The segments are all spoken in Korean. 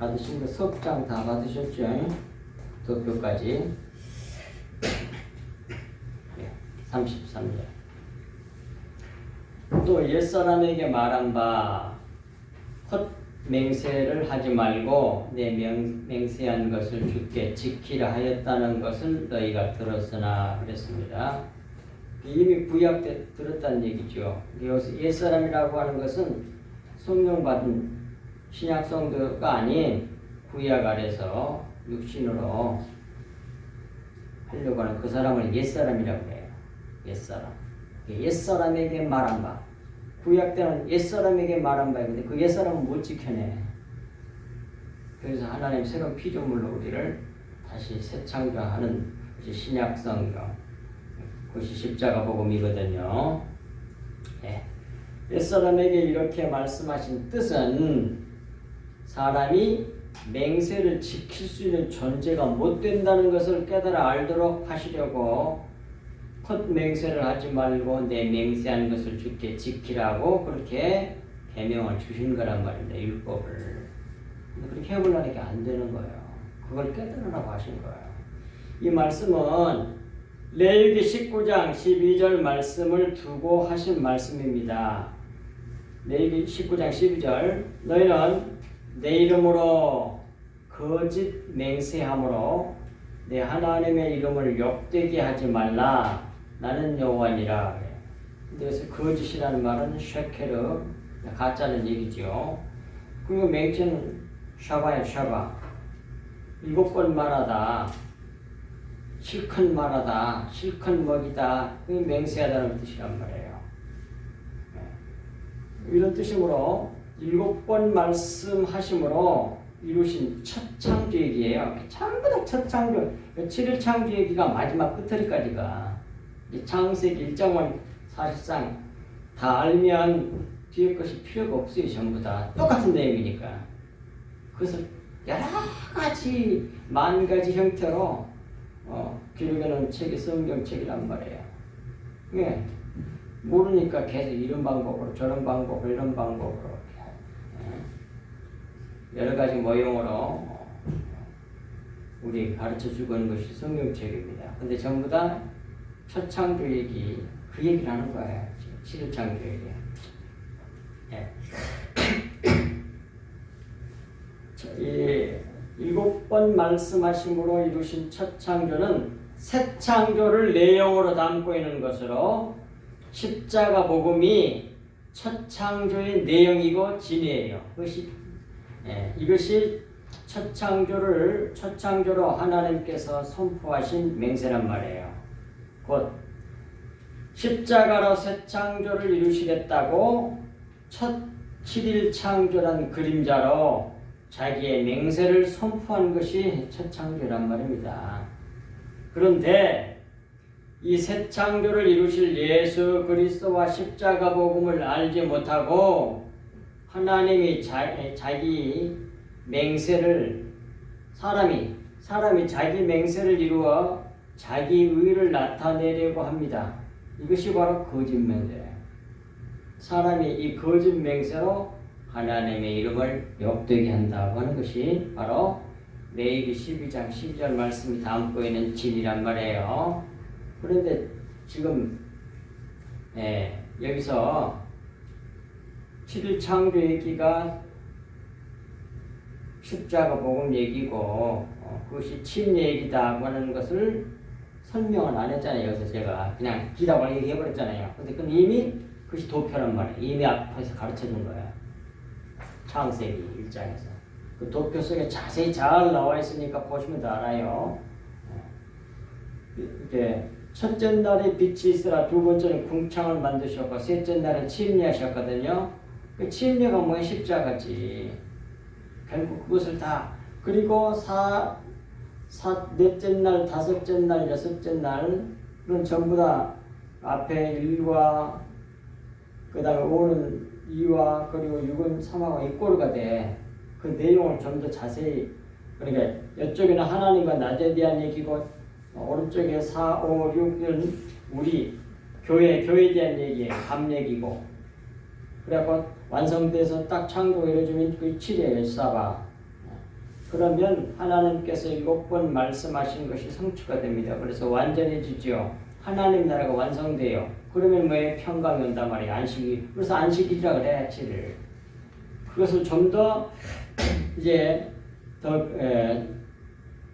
받으신 거 석장 다 받으셨죠? 도표까지. 33절. 또 옛사람에게 말한 바 헛 맹세를 하지 말고 내 맹세한 것을 주께 지키라 하였다는 것을 너희가 들었으나 그랬습니다. 이미 구약 때 들었다는 얘기죠. 여기서 옛사람이라고 하는 것은 성령 받은 신약 성도가 아닌 구약 아래서 육신으로 하려고 하는 그 사람을 옛사람이라고 해요. 옛사람. 옛사람에게 말한 바. 구약 때는 옛사람에게 말한 바인데 그 옛사람은 못 지켜내. 그래서 하나님 새로운 피조물로 우리를 다시 새 창조하는 것이 신약 성경. 그것이 십자가 복음이거든요. 네. 옛사람에게 이렇게 말씀하신 뜻은 사람이 맹세를 지킬 수 있는 존재가 못 된다는 것을 깨달아 알도록 하시려고 헛 맹세를 하지 말고 내 맹세한 것을 주께 지키라고 그렇게 계명을 주신 거란 말입니다. 율법을. 근데 그렇게 해보려니까 안 되는 거예요. 그걸 깨달으라고 하신 거예요. 이 말씀은 레위기 19장 12절 말씀을 두고 하신 말씀입니다. 레위기 19장 12절 너희는 내 이름으로 거짓 맹세함으로 내 하나님의 이름을 욕되게 하지 말라. 나는 여호와니라. 그래서 거짓이라는 말은 쉐케르, 가짜는 얘기죠. 그리고 맹세는 샤바야 샤바. 7번 말하다. 실컷 말하다. 실컷 먹이다. 그게 맹세하다는 뜻이란 말이에요. 이런 뜻이므로 7번 말씀하심으로 이루신 첫 창조얘기예요. 전부 다 첫 창조. 7일 창조얘기가 마지막 끝터리까지가. 창세기 1장은 사실상 다 알면 뒤에 것이 필요가 없어요. 전부 다 똑같은 내용이니까. 그래서 여러 가지 만 가지 형태로 기록해놓은 책이 성경책이란 말이에요. 예. 모르니까 계속 이런 방법으로 저런 방법으로 이런 방법으로 여러 가지 모형으로 우리 가르쳐주고 있는 것이 성경책입니다. 근데 전부 다 첫 창조 얘기, 그 얘기를 하는 거예요. 7일 창조 얘기. 예. 이 7번 말씀하심으로 이루신 첫 창조는 새 창조를 내용으로 담고 있는 것으로 십자가 복음이 첫 창조의 내용이고 진리예요. 이것이 첫 창조로 하나님께서 선포하신 맹세란 말이에요. 곧 십자가로 새 창조를 이루시겠다고 첫 7일 창조란 그림자로 자기의 맹세를 선포한 것이 첫 창조란 말입니다. 그런데 이 새 창조를 이루실 예수 그리스도와 십자가 복음을 알지 못하고 하나님이 자기 맹세를 사람이 자기 맹세를 이루어 자기 의를 나타내려고 합니다. 이것이 바로 거짓 맹세예요. 사람이 이 거짓 맹세로 하나님의 이름을 욕되게 한다고 하는 것이 바로 레위기 12장 12절 말씀이 담고 있는 진리란 말이에요. 그런데 지금 여기서 7일 창조 얘기가 십자가 복음 얘기고 그것이 침 얘기다고 하는 것을 설명을 안 했잖아요. 여기서 제가 그냥 기다고 얘기해버렸잖아요. 근데 그건 이미 그것이 도표란 말이에요. 이미 앞에서 가르쳐준 거예요. 창세기 1장에서. 그 도표 속에 자세히 잘 나와 있으니까 보시면 다 알아요. 이렇게 첫째 날에 빛이 있으라, 두 번째는 궁창을 만드셨고, 셋째 날에 침례하셨거든요. 그 침례가 뭐야? 십자가지. 결국 그것을 다, 그리고 넷째 날, 다섯째 날, 여섯째 날은 전부 다 앞에 1과 그 다음에 5는 2와 그리고 6은 3하고 이꼬르가 돼. 그 내용을 좀 더 자세히, 그러니까 이쪽에는 하나님과 낮에 대한 얘기고 오른쪽에 4, 5, 6은 우리 교회에 대한 얘기예요. 밤 얘기고. 그래갖고 완성돼서 딱 창조가 이루어지면 그 7이에요. 사바. 그러면 하나님께서 7번 말씀하신 것이 성취가 됩니다. 그래서 완전해지죠. 하나님 나라가 완성돼요. 그러면 뭐에 평강이 온단 말이에요. 안식이. 그래서 안식이라 그래, 7일. 그것을 좀 더 이제 더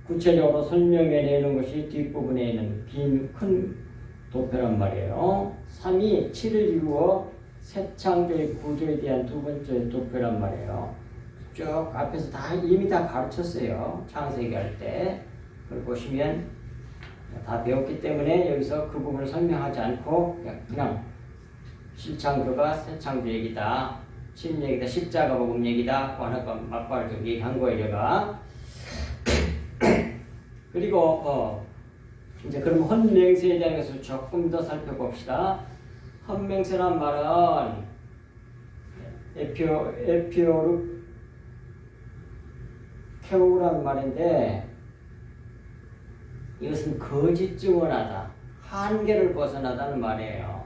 구체적으로 설명해 내는 것이 뒷부분에 있는 긴 큰 도표란 말이에요. 3이 7일 이루어 새 창조의 구조에 대한 두 번째 도표란 말이에요. 쭉 앞에서 이미 다 가르쳤어요. 창세기 할 때. 그걸 보시면 다 배웠기 때문에 여기서 그 부분을 설명하지 않고 그냥 실창조가 새 창조 얘기다. 신 얘기다. 십자가 복음 얘기다. 하나가 막바를 좀 얘기한 거예요, 제가. 그리고 이제 그럼 헌맹세에 대한 것을 조금 더 살펴봅시다. 헌맹세란 말은 에피오르 케우란 말인데 이것은 거짓 증언하다, 한계를 벗어나다는 말이에요.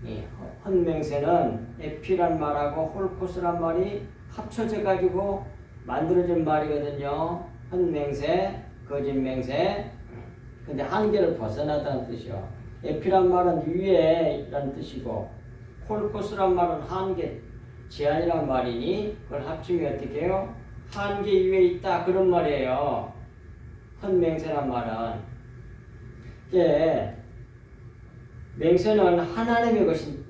이 헌맹세는 에피란 말하고 홀코스란 말이 합쳐져 가지고 만들어진 말이거든요. 헌맹세, 거짓맹세. 근데 한계를 벗어나다는 뜻이요. 에피란 말은 위에라는 뜻이고 홀코스란 말은 한계, 제한이란 말이니 그걸 합치면 어떻게 해요? 한계 위에 있다 그런 말이에요. 헌맹세란 말은 이제 맹세는 하나님의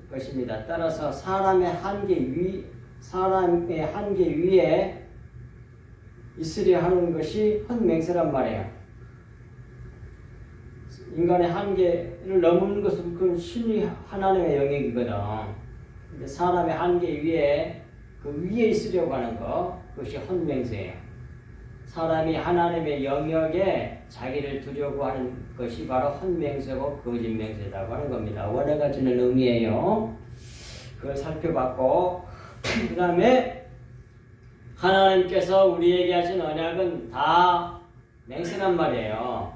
것입니다. 따라서 사람의 한계 위에 있으려 하는 것이 헌맹세란 말이에요. 인간의 한계를 넘는 것은 그건 신이 하나님의 영역이거든. 근데 사람의 한계 위에 그 위에 있으려고 하는 것, 그것이 헌맹세예요. 사람이 하나님의 영역에 자기를 두려고 하는 것이 바로 헌맹세고 거짓맹세라고 하는 겁니다. 원어가 주는 의미예요. 그걸 살펴봤고, 그 다음에 하나님께서 우리에게 하신 언약은 다 맹세란 말이에요.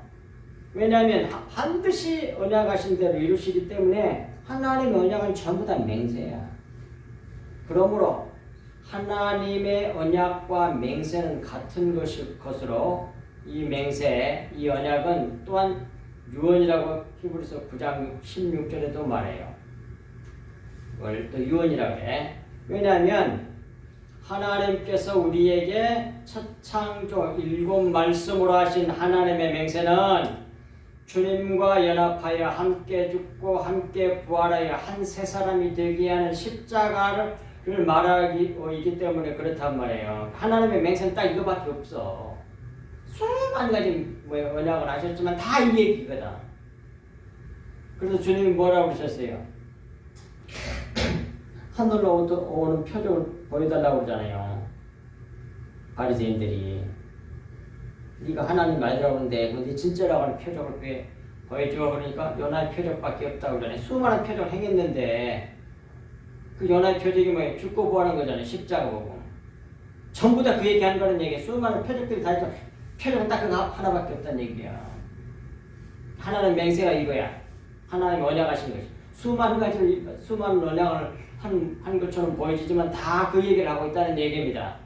왜냐하면 반드시 언약하신 대로 이루시기 때문에 하나님의 언약은 전부 다 맹세야. 그러므로 하나님의 언약과 맹세는 같은 것으로 이 맹세, 이 언약은 또한 유언이라고 히브리서 9장 16절에도 말해요. 그걸 또 유언이라고 해. 왜냐하면 하나님께서 우리에게 첫 창조 7 말씀으로 하신 하나님의 맹세는 주님과 연합하여 함께 죽고 함께 부활하여 한 새 사람이 되게 하는 십자가를 말하기 때문에 그렇단 말이에요. 하나님의 맹세는 딱 이거밖에 없어. 수많은 가지 언약을 하셨지만 다 이 얘기거든. 그래서 주님이 뭐라고 그러셨어요? 하늘로 오는 표적을 보여달라고 그러잖아요. 바리새인들이. 네가 하나님 말이라고 하는데 근데 진짜라고 하는 표적을 보여줘. 그러니까 요나의 표적밖에 없다고 그러잖아요. 수많은 표적을 행했는데 그 요나의 표적이 뭐예요? 죽고 부활한 거잖아요. 십자가 보고. 전부 다 그 얘기하는 거는 얘기예요. 수많은 표적들이 다 있고 표적은 딱 그거 하나밖에 없다는 얘기야. 하나는 맹세가 이거야. 하나님이 언약하신 것이. 수많은 가지로 수많은 언약을 한 것처럼 보여지지만 다 그 얘기를 하고 있다는 얘기입니다.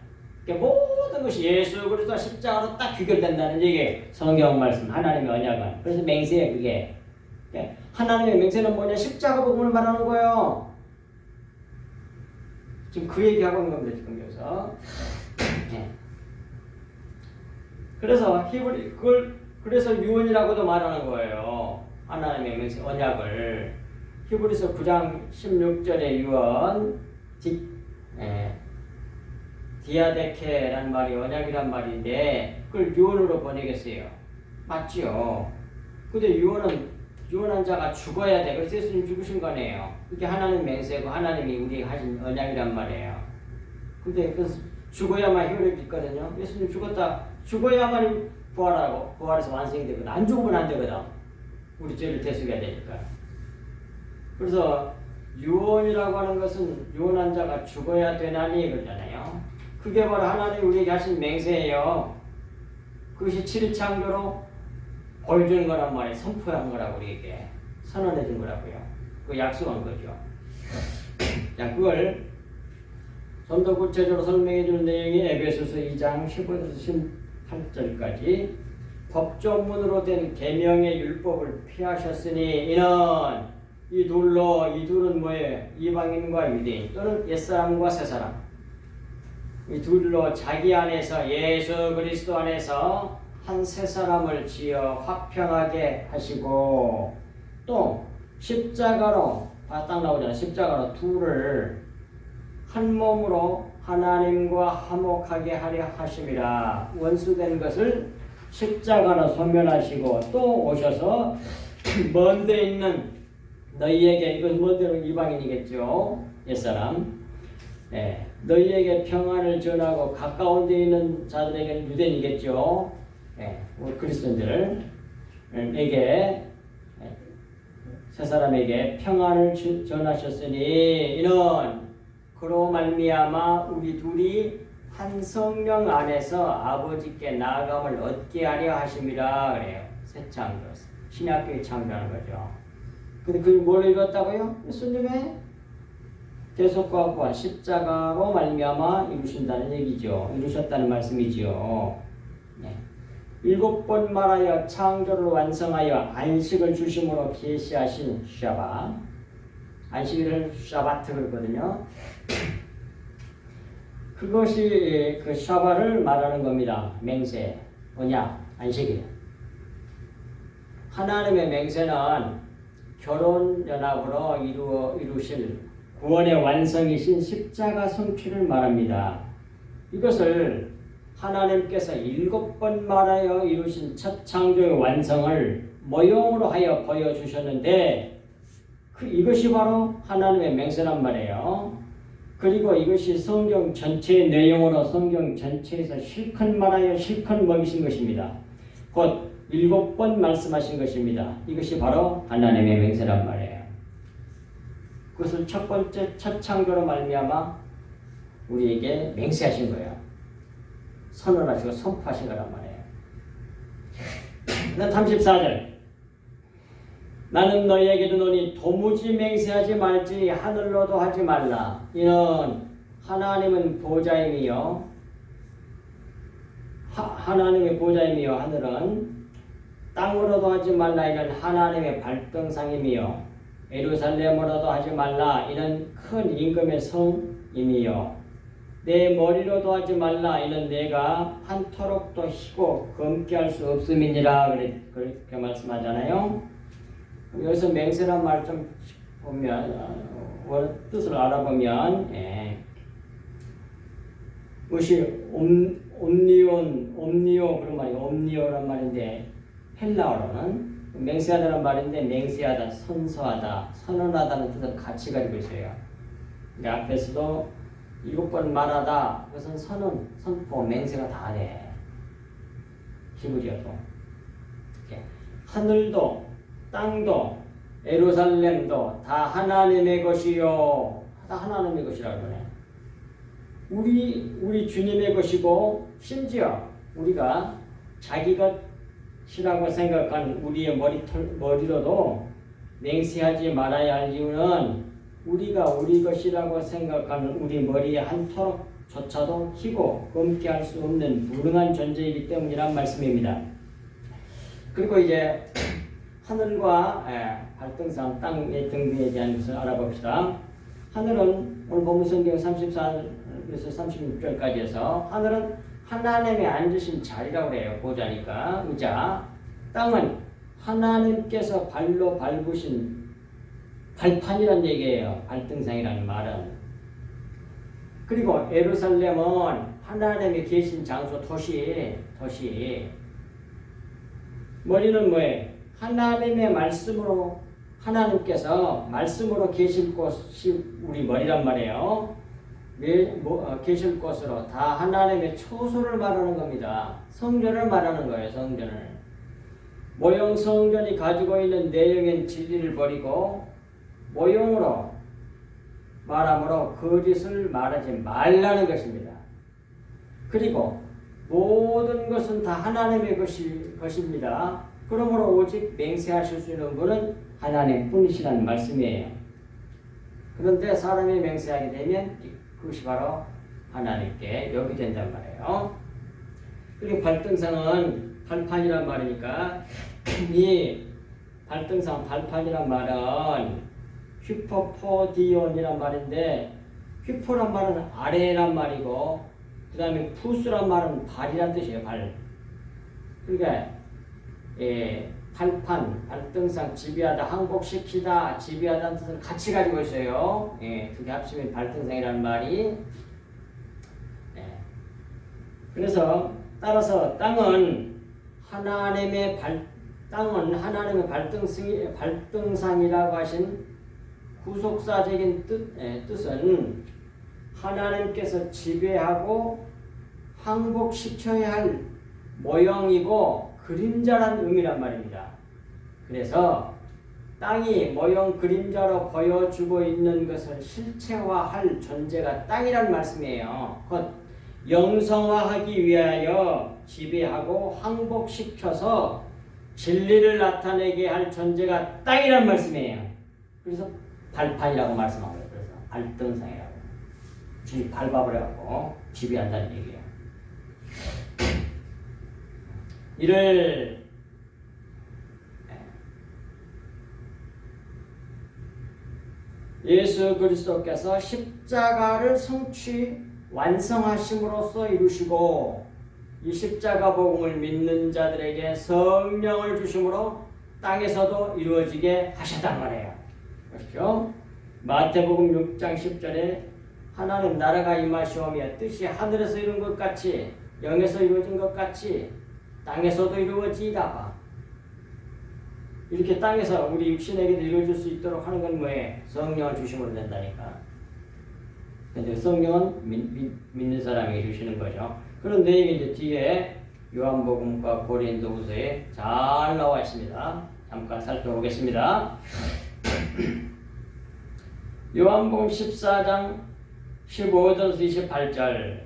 그러니까 모든 것이 예수 그리스도 십자가로 딱 귀결된다는 얘기예요. 성경 말씀, 하나님의 언약은. 그래서 맹세예요, 그게. 그러니까 하나님의 맹세는 뭐냐? 십자가 복음을 말하는 거예요. 지금 그 얘기하고 있는 겁니다, 지금 여기서. 네. 그래서 그래서 유언이라고도 말하는 거예요. 하나님의 맹세, 언약을. 히브리서 9장 16절의 유언, 디아데케라는 말이 언약이란 말인데 그걸 유언으로 번역했어요. 맞죠? 근데 유언한 자가 죽어야 돼. 그래서 예수님 죽으신 거네요. 그게 하나님 맹세고 하나님이 우리에게 하신 언약이란 말이에요. 근데 그래서 죽어야만 효력이 있거든요. 예수님 죽어야만 부활해서 완성이 되거든. 안 죽으면 안 되거든. 우리 죄를 대속해야 되니까. 그래서 유언이라고 하는 것은 유언한 자가 죽어야 되나니 그러잖아요. 그게 바로 하나님이 우리에게 하신 맹세예요. 그것이 7일 창조로 보여주는 거란 말이에요. 선포한 거라고 우리에게 선언해 준 거라고요. 그 약속한 거죠. 자, 그걸 좀 더 구체적으로 설명해 주는 내용이 에베소서 2장 15에서 18절까지 법조문으로 된 계명의 율법을 피하셨으니 이는 이 둘은 뭐예요? 이방인과 유대인 또는 옛사람과 새사람 이 둘로 자기 안에서 예수 그리스도 안에서 한 새 사람을 지어 화평하게 하시고 또 십자가로 딱 나오잖아요. 십자가로 둘을 한 몸으로 하나님과 화목하게 하려 하심이라. 원수된 것을 십자가로 소멸하시고 또 오셔서 먼 데 있는 너희에게 이건 먼 데는 이방인이겠죠. 옛사람. 네, 너희에게 평안을 전하고 가까운 데 있는 자들에게는 유대인이겠죠. 네, 그리스도인들에게 세 사람에게 평안을 전하셨으니 이는 그로 말미암아 우리 둘이 한 성령 안에서 아버지께 나아감을 얻게 하려 하심이라 그래요. 새 창조, 신약교회 창조하는 거죠. 근데 그게 뭘 읽었다고요? 예수님의 대속과 부활 십자가로 말미암아 이루신다는 얘기죠. 이루셨다는 말씀이죠. 네. 7번 말하여 창조를 완성하여 안식을 주심으로 계시하신 샤바. 안식일을 샤바트 그러거든요. 그것이 그 샤바를 말하는 겁니다. 맹세, 언약, 안식일. 하나님의 맹세는 결혼 연합으로 이루실 구원의 완성이신 십자가 성취를 말합니다. 이것을 하나님께서 7번 말하여 이루신 첫 창조의 완성을 모형으로 하여 보여주셨는데 이것이 바로 하나님의 맹세란 말이에요. 그리고 이것이 성경 전체의 내용으로 성경 전체에서 실컷 말하여 실컷 먹이신 것입니다. 곧 7번 말씀하신 것입니다. 이것이 바로 하나님의 맹세란 말이에요. 그것을 첫 번째 첫 창조로 말미암아 우리에게 맹세하신 거예요. 선언하시고 선포하신 거란 말이에요. 34절 나는 너희에게 이르노니 도무지 맹세하지 말지니 하늘로도 하지 말라. 이는 하나님은 보좌임이요 하나님의 보좌임이요 하늘은 땅으로도 하지 말라. 이는 하나님의 발등상임이요 예루살렘으로도 하지 말라. 이는 큰 임금의 성임이요 내 머리로도 하지 말라. 이는 내가 한토록도 희고 검게 할 수 없음이니라. 그렇게 말씀하잖아요. 여기서 맹세란 말 좀 보면 뜻을 알아보면 그것이 옴니오 그런 말이에요. 옴니오란 말인데 헬라어로는 맹세하다는 말인데 맹세하다, 선서하다, 선언하다는 뜻을 같이 가지고 있어요. 그러니까 앞에서도 7번 말하다 그것은 선언, 선포, 맹세가 다 돼. 히브리어도 하늘도 땅도 예루살렘도 다 하나님의 것이요. 다 하나님의 것이라고 그러네. 우리 주님의 것이고 심지어 우리가 자기 것이라고 생각한 우리의 머리로도 맹세하지 말아야 할 이유는 우리가 우리 것이라고 생각하는 우리 머리에 한토록조차도 희고 검게 할 수 없는 불능한 존재이기 때문이란 말씀입니다. 그리고 이제 하늘과 발등상 땅의 등등에 대한 것을 알아봅시다. 하늘은 오늘 본문 성경 34에서 36절까지 해서 하늘은 하나님의 앉으신 자리라고 해요. 보좌니까 의자. 땅은 하나님께서 발로 밟으신 발판이란 얘기예요. 발등상이라는 말은. 그리고 예루살렘은 하나님이 계신 장소, 도시. 머리는 뭐예요? 하나님의 말씀으로 하나님께서 말씀으로 계실 곳이 우리 머리란 말이에요. 계실 곳으로 다 하나님의 초소를 말하는 겁니다. 성전을 말하는 거예요. 성전을. 모형 성전이 가지고 있는 내용인 진리를 버리고 모형으로 말함으로 거짓을 말하지 말라는 것입니다. 그리고 모든 것은 다 하나님의 것입니다. 그러므로 오직 맹세하실 수 있는 분은 하나님뿐이시라는 말씀이에요. 그런데 사람이 맹세하게 되면 그것이 바로 하나님께 여기 된단 말이에요. 그리고 발등상은 발판이란 말이니까 이 발등상 발판이란 말은 휘퍼포디온이란 말인데 휘포란 말은 아래란 말이고 그 다음에 푸스란 말은 발이란 뜻이에요. 발. 그러니까 발판, 발등상, 지배하다, 항복시키다, 지배하다는 뜻을 같이 가지고 있어요. 두 개 합치면 발등상이라는 말이. 그래서 따라서 땅은 하나님의 발등상이라고 하신 구속사적인 뜻은 하나님께서 지배하고 항복시켜야 할 모형이고 그림자란 의미란 말입니다. 그래서 땅이 모형 그림자로 보여주고 있는 것을 실체화할 존재가 땅이란 말씀이에요. 곧 영성화하기 위하여 지배하고 항복시켜서 진리를 나타내게 할 존재가 땅이란 말씀이에요. 그래서 발판이라고 말씀하고요. 그래서 발등상이라고. 주위 밟아버려갖고 지배한다는 얘기예요. 이를 예수 그리스도께서 십자가를 완성하심으로써 이루시고 이 십자가 복음을 믿는 자들에게 성령을 주심으로 땅에서도 이루어지게 하셨단 말이에요. 보십시오. 마태복음 6장 10절에 하나님 나라가 임하시오며 뜻이 하늘에서 이룬 것 같이 영에서 이루어진 것 같이 땅에서도 이루어지이다. 이렇게 땅에서 우리 육신에게도 이루어질 수 있도록 하는 건 뭐예요? 성령을 주심으로 된다니까. 근데 성령은 믿는 사람이 이루시는 거죠. 그런데 이제 뒤에 요한복음과 고린도후서에 잘 나와 있습니다. 잠깐 살펴보겠습니다. 요한복음 14장 15절에서 28절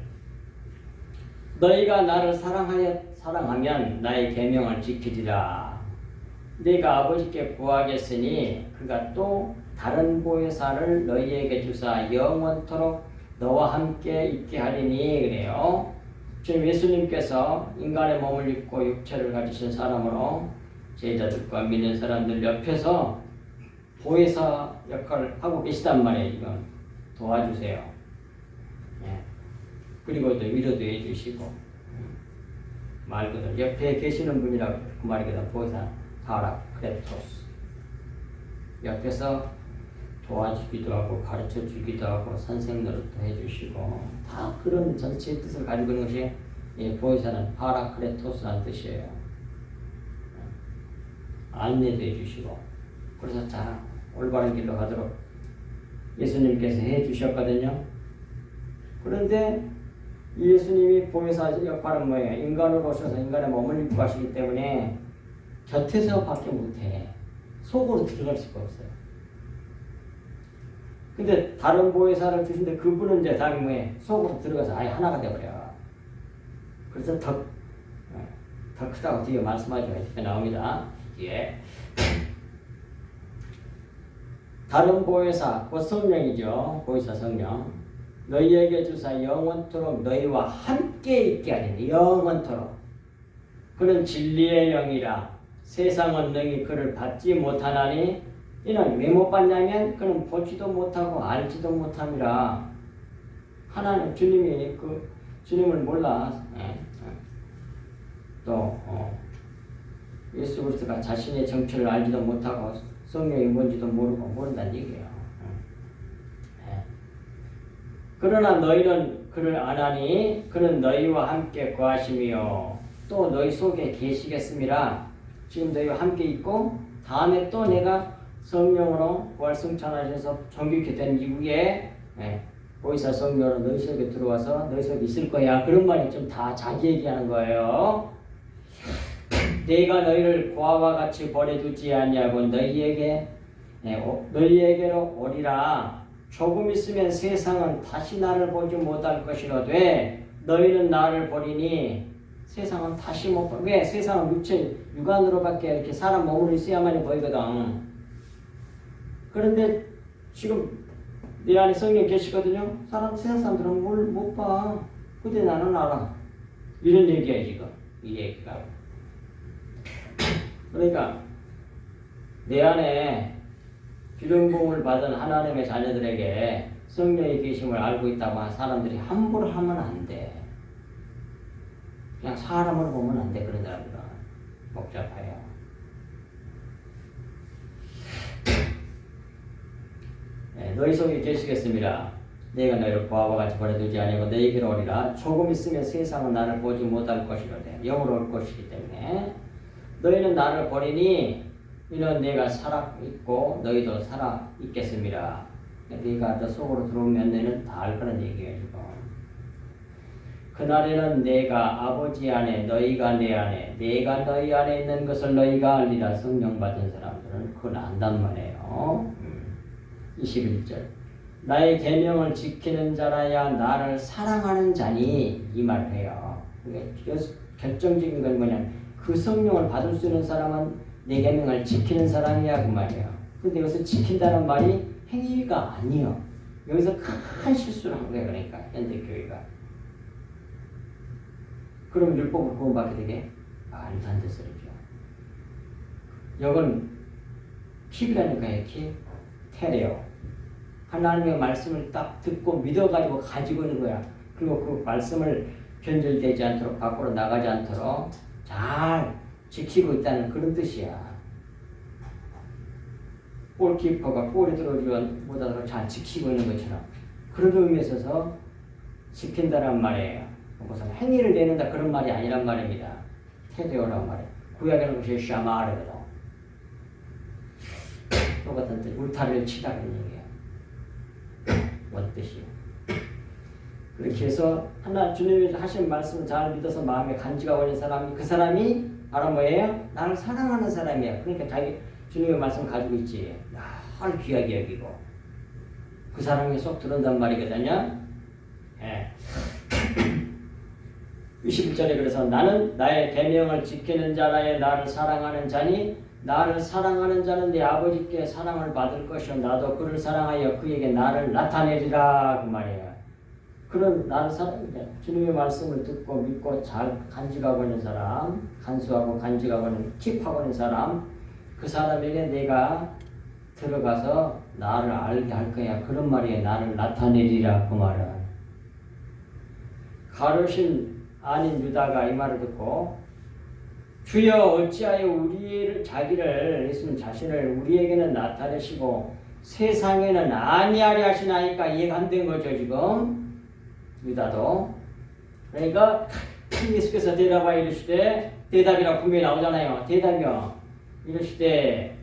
너희가 나를 사랑하면 나의 계명을 지키리라. 내가 아버지께 구하겠으니 그가 또 다른 보혜사를 너희에게 주사 영원토록 너와 함께 있게 하리니 그래요. 지금 예수님께서 인간의 몸을 입고 육체를 가지신 사람으로 제자들과 믿는 사람들 옆에서 보혜사 역할을 하고 계시단 말이에요. 이건 도와주세요. 그리고 또 위로도 해주시고 말 그대로 옆에 계시는 분이라고 그 말이거든. 보혜사 파라크레토스 옆에서 도와주기도 하고 가르쳐주기도 하고 선생 노릇도 해주시고 다 그런 전체의 뜻을 가지고 있는 것이 보혜사는 파라크레토스라는 뜻이에요. 안내도 해주시고 그래서 자 올바른 길로 가도록 예수님께서 해주셨거든요. 그런데 예수님이 보혜사 역할은 뭐예요? 인간으로 오셔서 인간의 몸을 입고 하시기 때문에 곁에서밖에 못해. 속으로 들어갈 수가 없어요. 근데 다른 보혜사를 주신데 그분은 이제 다음에 뭐예요? 속으로 들어가서 아예 하나가 돼버려. 그래서 더 크다고 뒤에 말씀하죠. 이렇게 나옵니다. 뒤에. 다른 보혜사, 곧 성령이죠. 보혜사 성령. 너희에게 주사 영원토록 너희와 함께 있게 하리니 영원토록. 그는 진리의 영이라 세상은 능히 그를 받지 못하나니 이는 왜 못 받냐면 그는 보지도 못하고 알지도 못함이라. 하나님 주님이 그 주님을 몰라. 또 예수 그리스도가 자신의 정체를 알지도 못하고 성령이 뭔지도 모른다는 얘기예요. 그러나 너희는 그를 아나니 그는 너희와 함께 거하시며 또 너희 속에 계시겠음이라. 지금 너희와 함께 있고 다음에 또 내가 성령으로 부활승천하셔서 정결케 된 이후에 보혜사 성령으로 너희 속에 들어와서 너희 속에 있을 거야. 그런 말이 좀 다 자기 얘기하는 거예요. 내가 너희를 고아와 같이 버려두지 아니하고 너희에게로 오리라. 조금 있으면 세상은 다시 나를 보지 못할 것이로되 너희는 나를 보리니 세상은 다시 못 봐. 왜? 세상은 육안으로밖에 이렇게 사람 몸으로 있어야만이 보이거든. 그런데 지금 내 안에 성령 계시거든요. 세상 사람들은 뭘 못 봐. 근데 나는 알아. 이런 얘기야 지금. 이 얘기가. 그러니까 내 안에 기름 부음을 받은 하나님의 자녀들에게 성령의 계심을 알고 있다고 한 사람들이 함부로 하면 안 돼. 그냥 사람으로 보면 안 돼. 그런 사람들은 복잡해요. 네, 너희 속에 계시겠습니다. 내가 너희를 보아와 같이 버려두지 아니하고 너희에게로 오리라. 조금 있으면 세상은 나를 보지 못할 것이로되 영으로 올 것이기 때문에 너희는 나를 버리니 이는 내가 살아있고 너희도 살아있겠습니다. 네가 너 속으로 들어오면 너희는 다 알 거란 얘기예요. 지금. 그날에는 내가 아버지 안에 너희가 내 안에 내가 너희 안에 있는 것을 너희가 알리라. 성령 받은 사람들은 그걸 안단 말이에요. 21절 나의 계명을 지키는 자라야 나를 사랑하는 자니 이 말을 해요. 결정적인 건 뭐냐면 그 성령을 받을 수 있는 사람은 내 계명을 지키는 사람이야 그 말이에요. 근데 여기서 지킨다는 말이 행위가 아니에요. 여기서 큰 실수를 한 거예요. 그러니까 현대교회가. 그럼 율법으로 구원받게 되게 말도 안 되는 소리죠. 이건 킵이라니까요. 킵. 테레오. 하나님의 말씀을 딱 듣고 믿어가지고 가지고 있는 거야. 그리고 그 말씀을 변절되지 않도록 밖으로 나가지 않도록 잘 지키고 있다는 그런 뜻이야. 골키퍼가 골이 들어오지 못하도록 잘 지키고 있는 것처럼 그런 의미에 있어서 지킨다는 말이에요. 무슨 행위를 내는다 그런 말이 아니란 말입니다. 테데오라는 말이에요. 구약에는 그것이 샤마르거든. 똑같은 뜻, 울타리를 치다 그런 얘기예요. 뭔 뜻이에요? 그렇게 해서 주님이 하신 말씀을 잘 믿어서 마음에 간지가 오는 사람이 그 사람이 바로 뭐예요? 나를 사랑하는 사람이야. 그러니까 자기 주님의 말씀을 가지고 있지. 날 귀하게 여기고 그 사람이 쏙 들어온단 말이거든요. 예. 21절에 그래서 나는 나의 계명을 지키는 자라에 나를 사랑하는 자니 나를 사랑하는 자는 내 아버지께 사랑을 받을 것이요 나도 그를 사랑하여 그에게 나를 나타내리라 그 말이에요. 그런 나를 주님의 말씀을 듣고 믿고 잘 간직하고 있는 사람, 간수하고 간직하고 있는 킵하고 있는 사람, 그 사람에게 내가 들어가서 나를 알게 할 거야. 그런 말이에요. 나를 나타내리라 그 말은. 가룟 아닌 유다가 이 말을 듣고 주여 어찌하여 우리를 자기를 예수님 자신을 우리에게는 나타내시고 세상에는 아니하려 하시나이까. 이해가 안 된 거죠 지금. 유다도. 그러니까 예수께서 대답하여 이르시되 대답이라 분명히 나오잖아요. 대답이요. 이르시되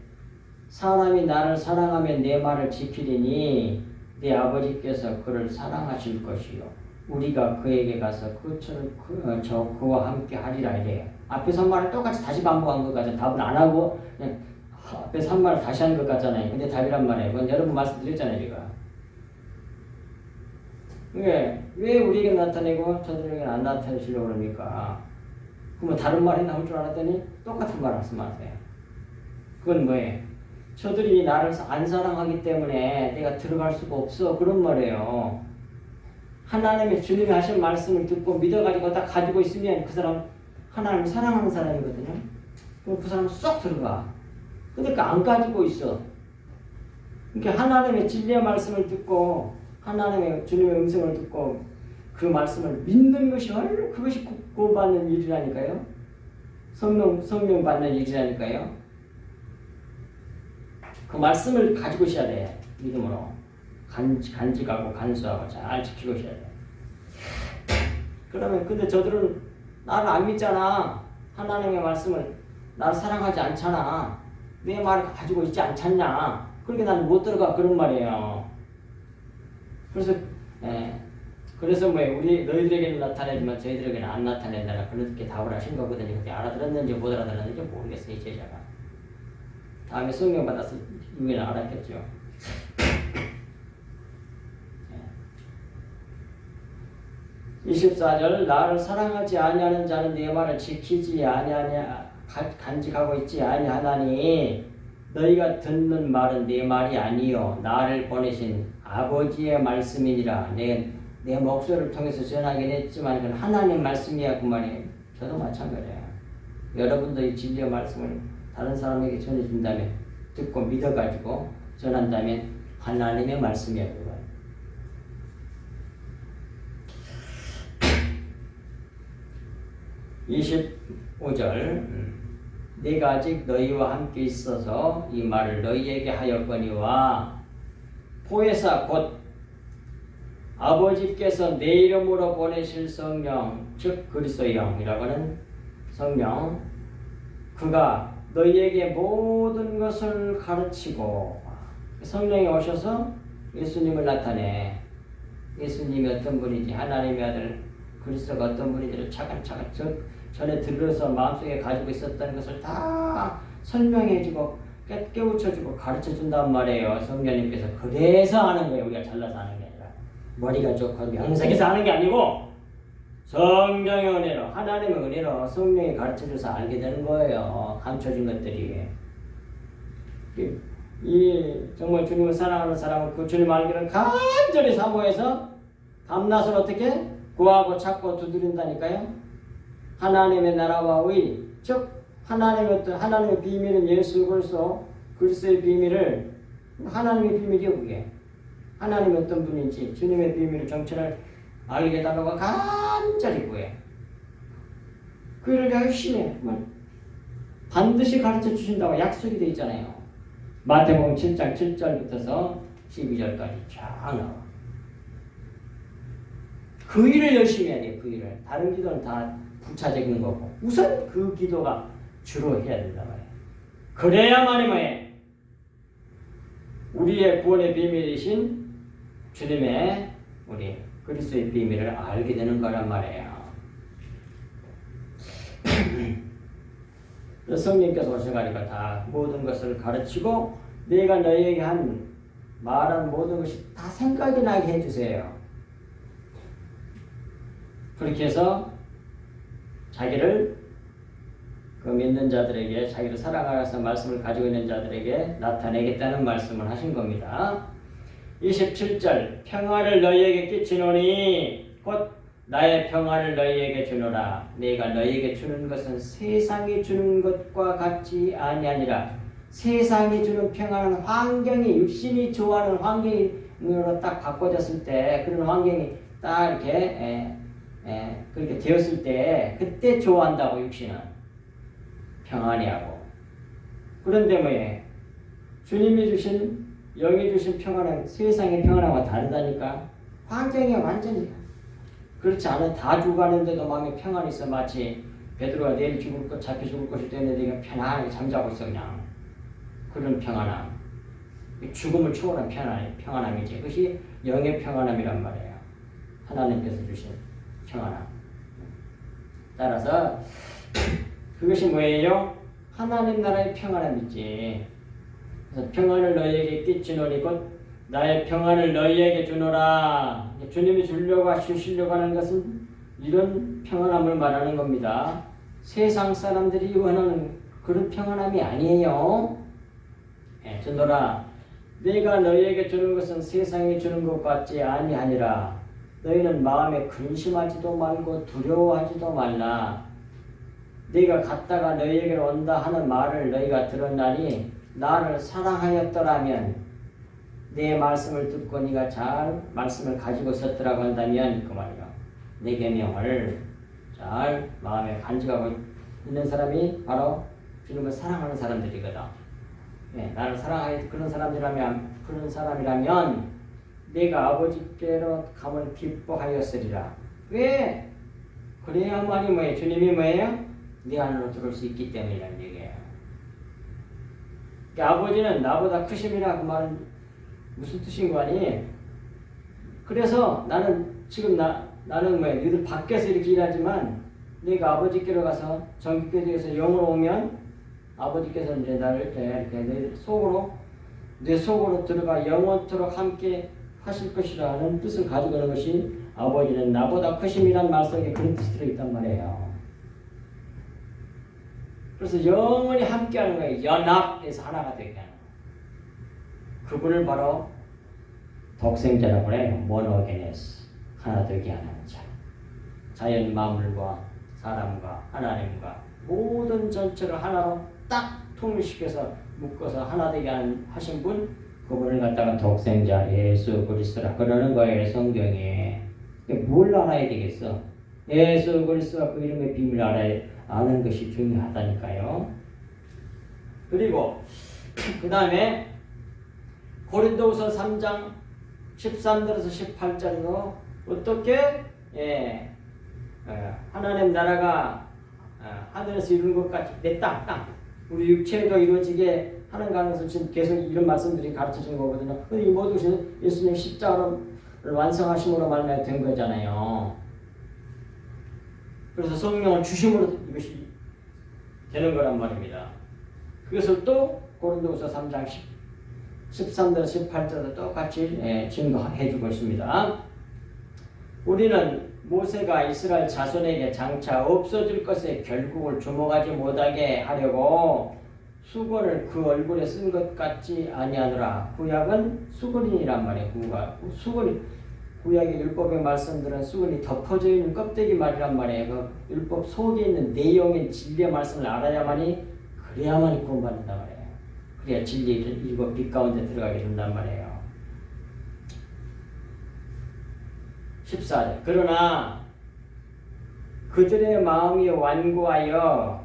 사람이 나를 사랑하면 내 말을 지키리니 내 아버지께서 그를 사랑하실 것이요 우리가 그에게 가서 그와 함께 하리라 이래요. 앞에서 한 말을 똑같이 다시 반복한 것 같아요. 답을 안 하고 그냥 앞에서 한 말을 다시 한 것 같잖아요. 근데 답이란 말이에요. 그건 여러 번 말씀드렸잖아요. 제가. 왜 우리에게 나타내고 저들에게 안 나타내시려고 그럽니까? 그러면 다른 말이 나올 줄 알았더니 똑같은 말 말씀하세요. 그건 뭐예요? 저들이 나를 안 사랑하기 때문에 내가 들어갈 수가 없어. 그런 말이에요. 하나님의 주님이 하신 말씀을 듣고 믿어가지고 딱 가지고 있으면 그 사람 하나님을 사랑하는 사람이거든요. 그럼 그 사람 쏙 들어가. 근데 그 안 가지고 있어. 그러니까 하나님의 진리의 말씀을 듣고 하나님의 주님의 음성을 듣고 그 말씀을 믿는 것이 그것이 구원받는 일이라니까요. 성령 받는 일이라니까요. 그 말씀을 가지고 있어야 돼. 믿음으로. 간직하고 간수하고 잘 지키고 있어야 돼. 그러면 근데 저들은 나를 안 믿잖아. 하나님의 말씀을 나를 사랑하지 않잖아. 내 말을 가지고 있지 않잖냐. 그러니까 나는 못 들어가 그런 말이에요. 그래서 우리 너희들에게는 나타내지만 저희들에게는 안 나타낸다라 그렇게 답을 하신 거거든요. 근데 알아들었는지 못 알아들었는지 모르겠어요. 제자가. 다음에 성령 받아서 이후에는 알았겠죠. 24절 나를 사랑하지 아니하는 자는 내 말을 지키지 아니하냐 간직하고 있지 아니하나니 너희가 듣는 말은 내 말이 아니요 나를 보내신 아버지의 말씀이니라. 내 목소리를 통해서 전하긴 했지만 이건 하나님 말씀이야 그 말이에요. 저도 마찬가지예요. 여러분도 이 진리의 말씀을 다른 사람에게 전해준다면 듣고 믿어가지고 전한다면 하나님의 말씀이야 그거. 25절 내가 아직 너희와 함께 있어서 이 말을 너희에게 하였거니와 보혜사 곧 아버지께서 내 이름으로 보내실 성령 즉 그리스도의 영이라고 하는 성령 그가 너희에게 모든 것을 가르치고 성령이 오셔서 예수님을 나타내 예수님이 어떤 분인지 하나님의 아들 그리스도가 어떤 분인지를 차근차근 전에 들어서 마음속에 가지고 있었던 것을 다 설명해주고 깨우쳐주고 가르쳐준단 말이에요. 성령님께서 그래서 하는 거예요. 우리가 잘나서 하는 게 아니라 머리가 좋고 명색해서 하는 게 아니고 성령의 은혜로 하나님의 은혜로 성령이 가르쳐줘서 알게 되는 거예요. 감춰진 것들이. 이 정말 주님을 사랑하는 사람은 그 주님 알기를 간절히 사모해서 밤낮을 어떻게 구하고 찾고 두드린다니까요. 하나님의 나라와 의, 즉 하나님의 비밀은 예수 그리스도 그리스도의 비밀을 하나님의 비밀이요 그게. 하나님이 어떤 분인지 주님의 비밀을 정체를 알게 해달라고 간절히 구해. 그 일을 열심히 해. 반드시 가르쳐 주신다고 약속이 되어 있잖아요. 마태복음 7장 7절부터서 12절까지 쫙 나와. 그 일을 열심히 해야 돼요. 그 일을. 다른 기도는 다 부차적인 거고 우선 그 기도가 주로 해야 된단 말이에요. 그래야만이 뭐예요? 우리의 구원의 비밀이신 주님의 우리 그리스도의 비밀을 알게 되는 거란 말이에요. 성령께서 오셔가지고 다 모든 것을 가르치고 내가 너희에게 말한 모든 것이 다 생각이 나게 해주세요. 그렇게 해서 자기를 그 믿는 자들에게 자기를 사랑하여서 말씀을 가지고 있는 자들에게 나타내겠다는 말씀을 하신 겁니다. 27절 평화를 너희에게 끼치노니 곧 나의 평화를 너희에게 주노라. 내가 너희에게 주는 것은 세상이 주는 것과 같이 아니하니라. 세상이 주는 평화는 환경이 육신이 좋아하는 환경으로 딱 바꿔졌을 때 그런 환경이 딱 이렇게 그렇게 되었을 때 그때 좋아한다고 육신은 평안이하고. 그런데 뭐예요? 주님이 주신 영이 주신 평안은 세상의 평안하고 다르다니까. 환경이 완전히 그렇지 않은 다 죽어가는데도 마음에 평안이 있어. 마치 베드로가 내일 죽을 것 잡혀 죽을 것이 되는데 그냥 편안하게 잠자고 있어. 그냥 그런 평안함, 죽음을 초월한 평안함이지. 그것이 영의 평안함이란 말이에요. 하나님께서 주신 평안함. 따라서 그것이 뭐예요? 하나님 나라의 평안함이지. 그래서 평안을 너희에게 끼치노니 곧 나의 평안을 너희에게 주노라. 주님이 주시려고 하는 것은 이런 평안함을 말하는 겁니다. 세상 사람들이 원하는 그런 평안함이 아니에요. 주노라. 내가 너희에게 주는 것은 세상이 주는 것 같지 아니하니라. 너희는 마음에 근심하지도 말고 두려워하지도 말라. 네가 갔다가 너희에게로 온다 하는 말을 너희가 들었나니 나를 사랑하였더라면 내 말씀을 듣고 네가 잘 말씀을 가지고 있었더라고 한다면 그 말이야. 내 계명을 잘 마음에 간직하고 있는 사람이 바로 주님을 사랑하는 사람들이거든. 나를 사랑하는 그런 사람이라면 내가 아버지께로 감을 기뻐하였으리라. 왜? 그래야만이 뭐예요? 주님이 뭐예요? 네 안으로 들어올 수 있기 때문이라는 얘기예요. 그러니까 아버지는 나보다 크심이라 그 말은 무슨 뜻인 거 아니? 그래서 나는 지금 나는 뭐야? 너희들 밖에서 이렇게 일하지만 내가 아버지께로 가서 정기교회에서 영으로 오면 아버지께서 이제 나를 이렇게 내 속으로 들어가 영원토록 함께 하실 것이라는 뜻을 가지고 있는 것이 아버지는 나보다 크심이란 말 속에 그런 뜻이 들어있단 말이에요. 그래서 영원히 함께하는 거예요. 연합해서 하나가 되게 하는 거예요. 그분을 바로 독생자라고 해요. 모노게네스. 하나 되게 하는 자. 자연 만물과 사람과 하나님과 모든 전체를 하나로 딱 통일시켜서 묶어서 하나 되게 하신 분, 그분을 갖다가 독생자 예수 그리스도라 그러는 거예요. 성경에. 뭘 알아야 되겠어? 예수 그리스도가 그 이름의 비밀을 아는 것이 중요하다니까요. 그리고 그 다음에 고린도후서 3장 13절에서 18절로 어떻게 하나님 나라가 하늘에서 이룬 것 같이 내 땅 우리 육체도 이루어지게 하는가 하는 것을 지금 계속 이런 말씀들이 가르쳐 준 거거든요. 이 모든 것이 예수님 십자가를 완성하심으로 말미암아 된 거잖아요. 그래서 성령을 주심으로 이것이 되는 거란 말입니다. 그것을 또 고린도후서 3장 13절 18절도 똑같이 증거해 주고 있습니다. 우리는 모세가 이스라엘 자손에게 장차 없어질 것에 결국을 주목하지 못하게 하려고 수건을 그 얼굴에 쓴 것 같지 아니하노라. 구약은 수건이란 말이에요. 수건이 구약의 율법의 말씀들은 수건이 덮어져 있는 껍데기 말이란 말이에요. 그 율법 속에 있는 내용의 진리의 말씀을 알아야만이 그래야만이 구원받는단 말이에요. 그래야 진리를 읽고 빛 가운데 들어가게 된단 말이에요. 14절. 그러나 그들의 마음이 완고하여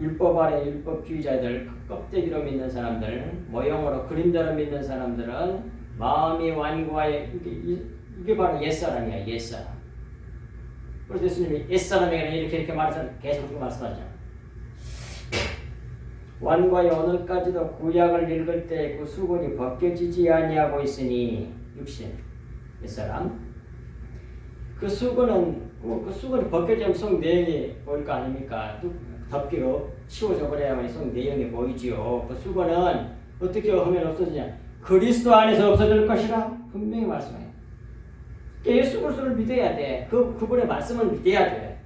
율법 아래 율법주의자들, 껍데기로 믿는 사람들, 모형으로 그림자로 믿는 사람들은 마음이 완고하여 이게 바로 옛사람이야. 옛사람. 그래서 예수님이 옛사람에게는 이렇게 말해서 계속 그렇게 말씀하죠. 완고하여 오늘까지도 구약을 읽을 때 그 수건이 벗겨지지 아니하고 있으니 육신 옛사람. 그 수건이 벗겨지면 속 내용이 보일 거 아닙니까? 덮기로 치워져 버려야만 속 내용이 보이지요. 그 수건은 어떻게 하면 없어지냐? 그리스도 안에서 없어질 것이라 분명히 말씀해요. 예수 그리스도를 믿어야 돼. 그분의 말씀을 믿어야 돼.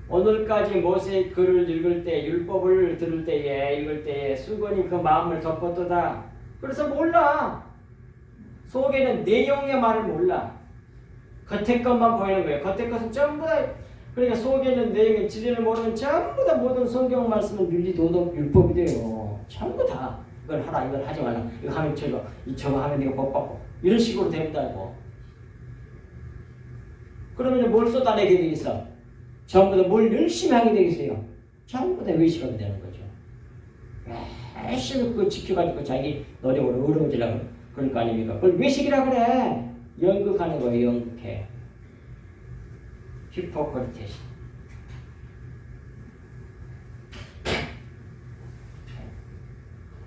오늘까지 모세의 글을 읽을 때, 율법을 들을 때에, 읽을 때에 수건이 그 마음을 덮었도다. 그래서 몰라. 속에는 내용의 말을 몰라. 겉에 것만 보이는 거예요. 겉에 것은 전부 다, 그러니까 속에 있는 내용의 진리를 모르면 전부 다 모든 성경 말씀은 윤리, 도덕, 율법이 돼요. 전부 다. 이걸 하라, 이걸 하지 말라. 이거 하면 저거 하면 네가 복 받고. 이런 식으로 된다고. 그러면 뭘 쏟아내게 되겠어? 전부 다 뭘 열심히 하게 되겠어요? 전부 다 외식하게 되는 거죠. 열심히 그거 지켜가지고 자기 노력으로 어려워지려고 그럴 거 아닙니까? 그걸 외식이라 그래. 연극하는 거예요. 연극해. 히포크리테시.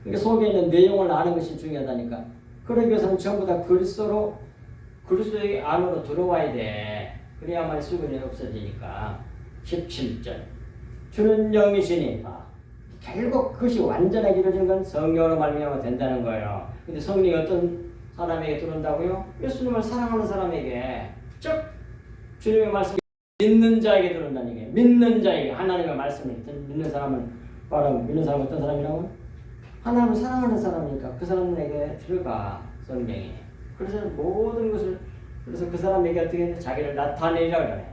그러니까 속에 있는 내용을 아는 것이 중요하다니까. 그러기 위해서는 전부 다 그리스도의 안으로 들어와야 돼. 그래야만 수건이 없어지니까. 17절. 주는 영이시니 결국 그것이 완전하게 이루어지는 건 성령으로 말미암아 된다는 거예요. 근데 성령이 어떤 사람에게 들어온다고요? 예수님을 사랑하는 사람에게, 즉 주님의 말씀을 믿는 자에게 들어온다는 얘기예요. 믿는 자에게, 하나님의 말씀을 믿는 사람은 바로 믿는 사람은 어떤 사람이라고? 하나님을 사랑하는 사람이니까 그 사람에게 들어가 성령이. 그래서 모든 것을, 그래서 그 사람에게 어떻게 자기를 나타내려고 그래.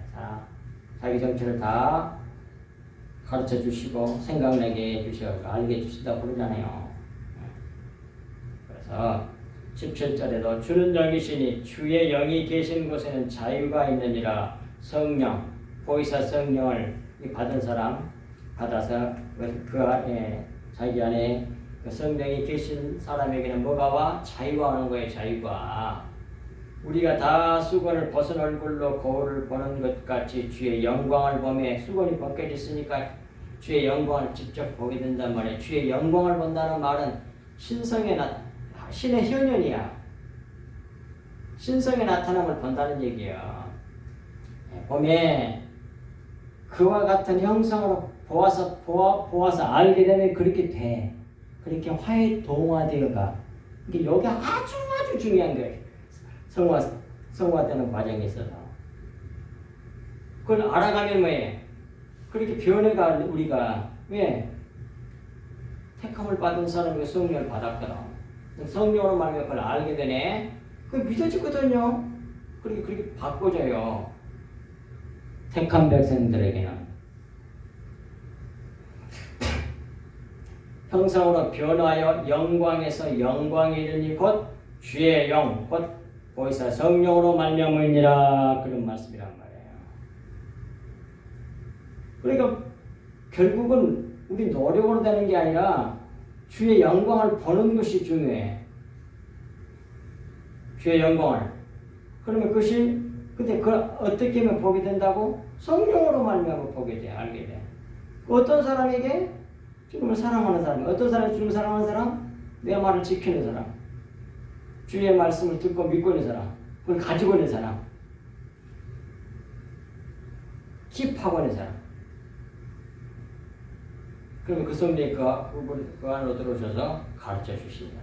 자기 정체를 다 가르쳐 주시고 생각나게 해주시고 알게 해주신다고 그러잖아요. 그래서 17절에도 주는 영이시니 주의 영이 계신 곳에는 자유가 있느니라. 성령, 보이사 성령을 받은 사람, 받아서 그 안에, 자기 안에 그 성령이 계신 사람에게는 뭐가 와? 자유가 오는 거예요. 자유가. 우리가 다 수건을 벗은 얼굴로 거울을 보는 것 같이 주의 영광을 보며, 수건이 벗겨졌으니까 주의 영광을 직접 보게 된단 말이에요. 주의 영광을 본다는 말은 신의 현현이야. 신성의 나타남을 본다는 얘기야. 보면 그와 같은 형상으로 보아서 알게 되면 그렇게 돼. 그렇게 화해동화되어가. 이게 여기 아주 중요한 거예요. 성화되는 과정에 있어서. 그걸 알아가면 뭐예요? 그렇게 변해가 우리가. 왜? 택함을 받은 사람이 성령을 받았거든. 성령으로 말미암아 그걸 알게 되네. 그게 믿어지거든요. 그렇게 바꿔줘요. 택한 백성들에게는. 형상으로 변화하여 영광에서 영광이 이르니 곧 주의 영, 곧 보이사 성령으로 말미암으니라. 그런 말씀이란 말이에요. 그러니까 결국은 우리 노력으로 되는 게 아니라 주의 영광을 보는 것이 중요해. 주의 영광을. 그러면 그것이 근데 그걸 어떻게 하면 보게 된다고? 성령으로 말미암아 보게 돼, 알게 돼. 어떤 사람에게? 주님을 사랑하는 사람. 어떤 사람이 주님을 사랑하는 사람? 내 말을 지키는 사람. 주의 말씀을 듣고 믿고 있는 사람. 그걸 가지고 있는 사람. 힙하고 있는 사람. 그러면 그 성령이 그 안으로 들어오셔서 가르쳐 주신다.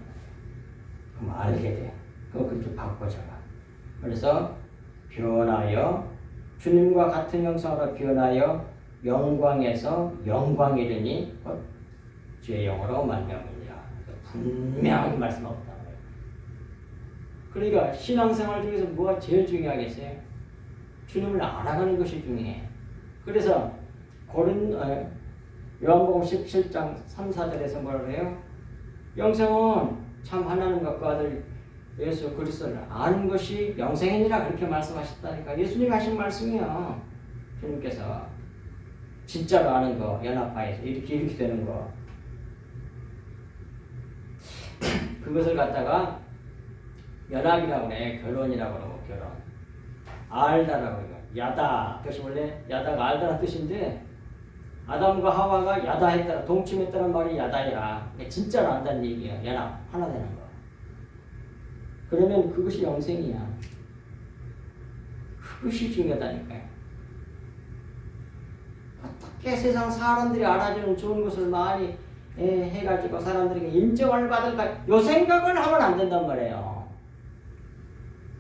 그럼 알게 돼. 그럼 그렇게 바꿔줘가. 그래서 변하여 주님과 같은 형상으로 변하여 영광에서 영광이 이르니 주의 영으로 말미암으니라. 분명히 말씀하고 있다. 그러니까 신앙생활 중에서 뭐가 제일 중요하겠어요? 주님을 알아가는 것이 중요해. 그래서 요한복음 17장 3, 4절에서 뭐라고 해요? 영생은 참 하나님과 그 아들 예수 그리스도를 아는 것이 영생이니라 그렇게 말씀하셨다니까. 예수님이 하신 말씀이야. 주님께서 진짜로 아는 거, 연합하여서 이렇게 되는 거. 그것을 갖다가 연합이라고 그래. 결혼이라고 그러고 결혼. 알다라고 해요. 야다. 뜻이 원래 야다가 알다라는 뜻인데 아담과 하와가 야다했다, 동침했다는 말이 야다야. 진짜로 안다는 얘기야. 연합, 하나 되는 거. 그러면 그것이 영생이야. 그것이 중요하다니까요. 어떻게 세상 사람들이 알아주는 좋은 것을 많이 해가지고 사람들에게 인정을 받을까? 요 생각을 하면 안 된단 말이에요.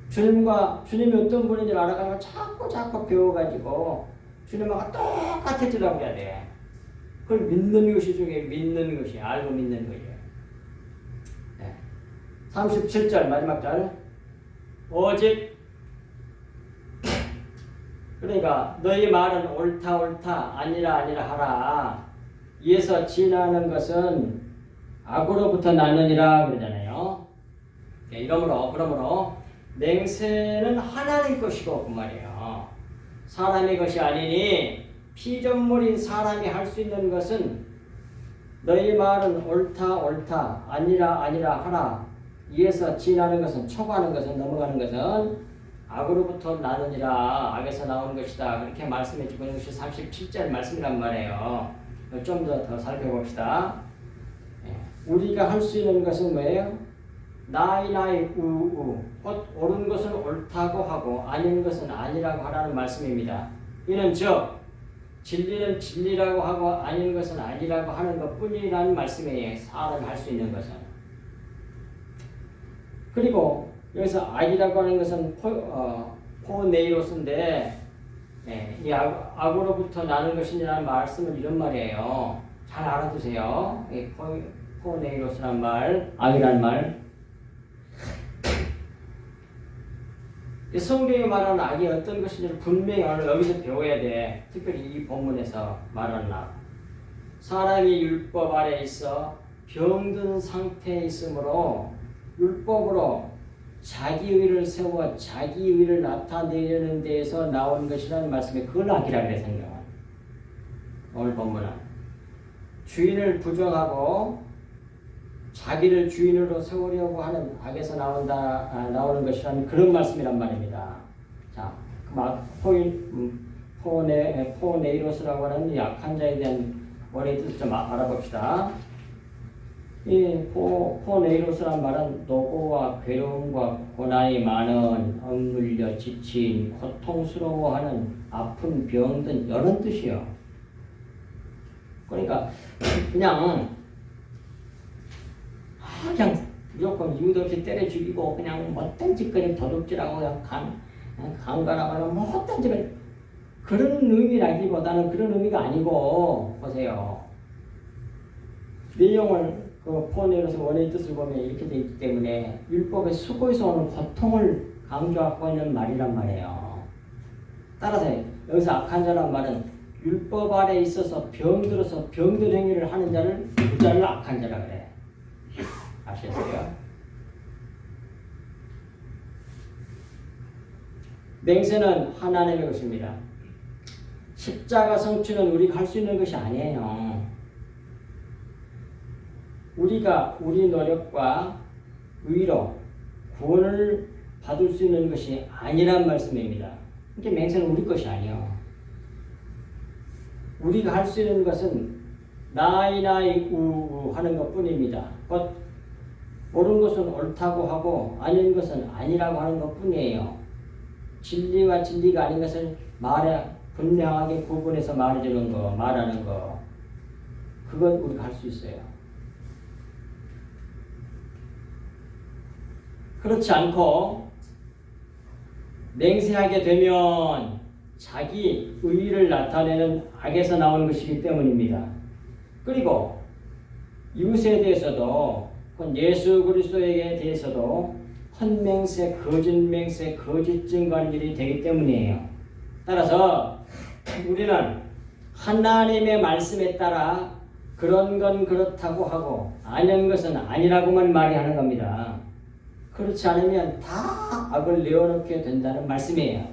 주님이 어떤 분인지 알아가면 자꾸 배워가지고 주님하고 똑같아지라고 해야 돼. 그걸 믿는 것이 중요해. 믿는 것이. 알고 믿는 거예요. 37절 마지막 절. 오직 그러니까 너희 말은 옳다 아니라 하라. 이에서 지나는 것은 악으로부터 나느니라 그러잖아요. 그러므로 맹세는 하나님 것이고 그 말이에요. 사람의 것이 아니니 피조물인 사람이 할 수 있는 것은 너희 말은 옳다 아니라 하라. 이에서 지나는 것은 초과하는 것은 넘어가는 것은 악으로부터 나느니라. 악에서 나오는 것이다. 그렇게 말씀해 주고 있는 것이 37절 말씀이란 말이에요. 좀 더 살펴봅시다. 우리가 할 수 있는 것은 뭐예요? 나이 우우. 곧 옳은 것은 옳다고 하고 아닌 것은 아니라고 하라는 말씀입니다. 이는 즉 진리는 진리라고 하고 아닌 것은 아니라고 하는 것뿐이라는 말씀이에요. 사람이 할 수 있는 것은. 그리고 여기서 악이라고 하는 것은 포네이로스인데 이 악으로부터 나는 것이라는 말씀은 이런 말이에요. 잘 알아두세요. 이 포네이로스란 말, 악이란 말. 이 성경이 말하는 악이 어떤 것인지를 분명히 여기서 배워야 돼. 특별히 이 본문에서 말하는 악. 사람이 율법 아래 있어 병든 상태에 있으므로 율법으로 자기 의를 세워 자기 의를 나타내려는 데에서 나온 것이라는 말씀에 그걸 악이라 그래 성경은. 오늘 본문은 주인을 부정하고 자기를 주인으로 세우려고 하는 악에서 나오는 것이라는 그런 말씀이란 말입니다. 자, 포네이로스라고 하는 약한 자에 대한 원어의 뜻을 좀 알아봅시다. 이 포네이로스란 말은 노고와 괴로움과 고난이 많은, 억눌려 지친, 고통스러워하는, 아픈, 병든 이런 뜻이요. 그러니까 그냥 무조건 이유도 없이 때려 죽이고 그냥 못된 짓거리 도둑질하고 그냥 강간하거나 못된 짓거리 그런 의미라기보다는 그런 의미가 아니고 보세요. 내용을 그 포네로서 원의 뜻을 보면 이렇게 돼 있기 때문에 율법의 수고에서 오는 고통을 강조하고 있는 말이란 말이에요. 따라서 여기서 악한 자란 말은 율법 아래 있어서 병들어서 병든 행위를 하는 자를 그 자를 악한 자라 그래. 아시겠어요? 맹세는 하나님의 것입니다. 십자가 성취는 우리가 할 수 있는 것이 아니에요. 우리가 우리 노력과 의로 구원을 받을 수 있는 것이 아니란 말씀입니다. 이게 맹세는 우리 것이 아니에요. 우리가 할 수 있는 것은 나이 우우 하는 것 뿐입니다. 곧 옳은 것은 옳다고 하고 아닌 것은 아니라고 하는 것 뿐이에요. 진리와 진리가 아닌 것을 분명하게 구분해서 말해주는 거, 말하는 거, 그건 우리가 할 수 있어요. 그렇지 않고 맹세하게 되면 자기 의의를 나타내는 악에서 나오는 것이기 때문입니다. 그리고 이웃에 대해서도 예수 그리스도에게 대해서도 헛맹세, 거짓맹세, 거짓 증거하는 일이 되기 때문이에요. 따라서 우리는 하나님의 말씀에 따라 그런 건 그렇다고 하고 아닌 것은 아니라고만 말하는 겁니다. 그렇지 않으면 다 악을 내어놓게 된다는 말씀이에요.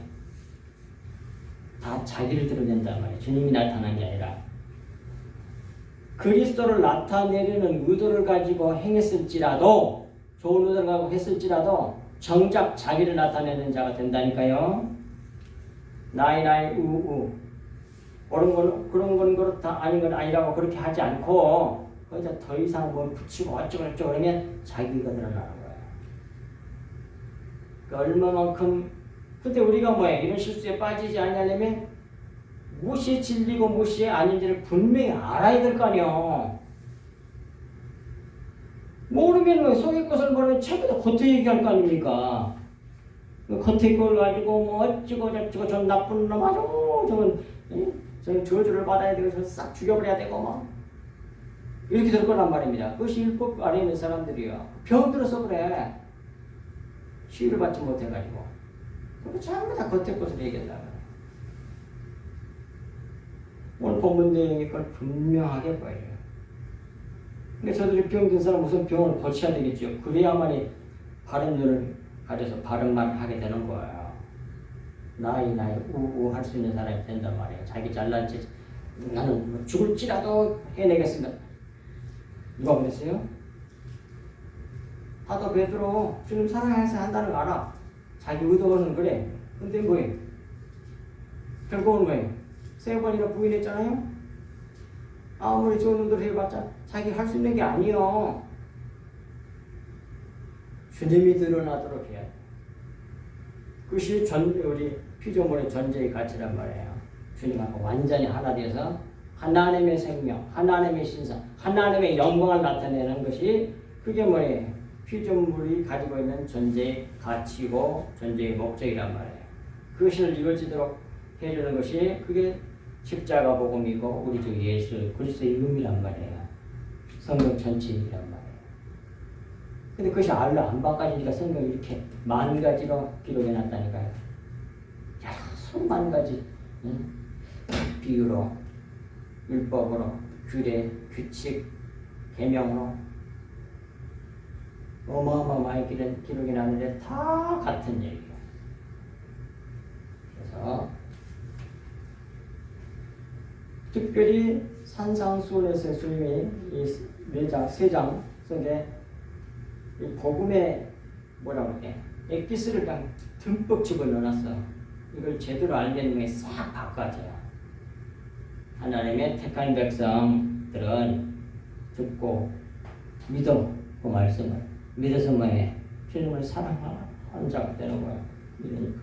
다 자기를 드러낸단 말이에요. 주님이 나타난 게 아니라. 그리스도를 나타내려는 의도를 가지고 행했을지라도, 좋은 의도를 가지고 했을지라도 정작 자기를 나타내는 자가 된다니까요. 나이 우우 옳은 건 그런 건 그렇다, 아닌 건 아니라고 그렇게 하지 않고 거기다 더 이상 뭐 붙이고 어쩌고 그러면 자기가 드러나는 거예요. 그러니까 얼마만큼. 근데 우리가 뭐예요? 이런 실수에 빠지지 않으려면 무엇이 진리고 무엇이 아닌지를 분명히 알아야 될 거 아니에요. 모르면 뭐 속의 것을 모르면 최근에 겉에 얘기할 거 아닙니까? 겉에 걸 가지고 뭐 어쩌고 저쩌고 저 나쁜 놈 아주 저는 저주를 받아야 되고 저 싹 죽여버려야 되고 뭐 이렇게 될 거란 말입니다. 그것이 율법 아래에 있는 사람들이요. 병들어서 그래. 치유를 받지 못해가지고. 그거 전부 다 겉에 것을 얘기한다. 오늘 본문 내용이 그걸 분명하게 보여요. 근데 저들이 병든 사람 무슨 병을 고쳐야 되겠죠. 그래야만이 바른 눈을 가져서 바른 말을 하게 되는 거예요. 나이 우우 할 수 있는 사람이 된단 말이에요. 자기 잘난 짓 나는 죽을지라도 해내겠습니다. 누가 그랬어요? 사도 베드로 주님 사랑해서 한다는 거 알아. 자기 의도는 그래. 근데 뭐예요? 결국은 뭐예요? 3번이나 부인했잖아요. 아무리 좋은 의도를 해봤자 자기 할 수 있는 게 아니에요. 주님이 드러나도록 해야 돼. 그것이 우리 피조물의 존재의 가치란 말이에요. 주님하고 완전히 하나 되어서 하나님의 생명, 하나님의 신상, 하나님의 영광을 나타내는 것이 그게 뭐예요? 피조물이 가지고 있는 존재의 가치고 존재의 목적이란 말이에요. 그것을 이루어지도록 해주는 것이 그게 십자가 복음이고 우리 주 예수 그리스도의 의미란 말이에요. 성경 전체이란 말이에요. 근데 그것이 알로 안 바꿔지니까 성경이 이렇게 만 가지로 기록해 놨다니까요. 여러 수만 가지 비유로, 율법으로, 규례, 규칙, 계명으로 어마어마하게 기록이 나는데 다 같은 얘기예요. 그래서 특별히 산상수훈에서 주님이 이 3장 속에 이 복음의 뭐라고 할게 엑기스를 그냥 듬뿍 집어넣어놨어. 이걸 제대로 알겠는 게 싹 바꿔줘요. 하나님의 택한 백성들은 듣고 믿어 그 말씀을 믿어서 뭐해? 주님을 사랑하는 자가 되는 거야. 믿으니까.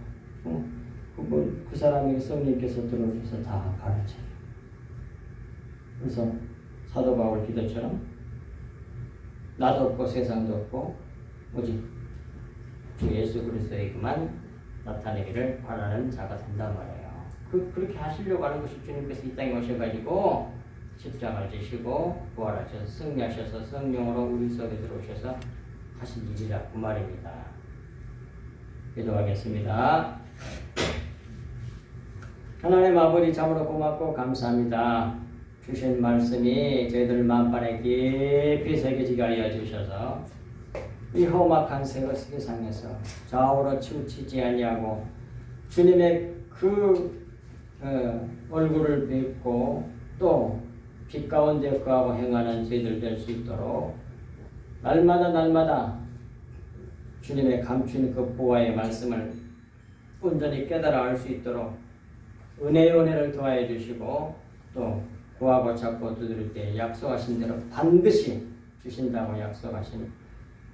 그 사람에게 성령께서 들어오셔서 다 가르쳐요. 그래서 사도 바울 기도처럼 나도 없고 세상도 없고 오직 주 예수 그리스도에게만 나타내기를 바라는 자가 된단 말이에요. 그렇게 하시려고 하는 것이 주님께서 이 땅에 오셔가지고 십자가를 지시고 부활하셔서 승리하셔서 성령으로 우리 속에 들어오셔서 하신 일이라 그 말입니다. 기도하겠습니다. 하나님 아버지 참으로 고맙고 감사합니다. 주신 말씀이 저희들 마음판에 깊이 새겨지게 하여 주셔서 이 험악한 세상에서 좌우로 치우치지 아니하고 주님의 그 얼굴을 뵙고 또 빛 가운데 거하고 행하는 저희들 될 수 있도록 날마다 주님의 감춘 그 보화의 말씀을 온전히 깨달아 알 수 있도록 은혜를 더하여 주시고 또 구하고 찾고 두드릴 때 약속하신 대로 반드시 주신다고 약속하신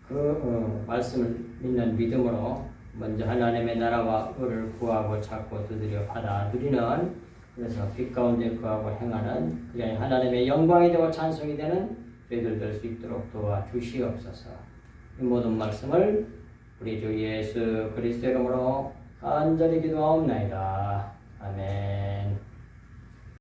그 말씀을 믿는 믿음으로 먼저 하나님의 나라와 의를 구하고 찾고 두드려 받아 누리는 그래서 빛 가운데 거하고 행하는 그게 하나님의 영광이 되고 찬송이 되는 저희들 될 수 있도록 도와주시옵소서. 이 모든 말씀을 우리 주 예수 그리스도 이름으로 간절히 기도하옵나이다. 아멘.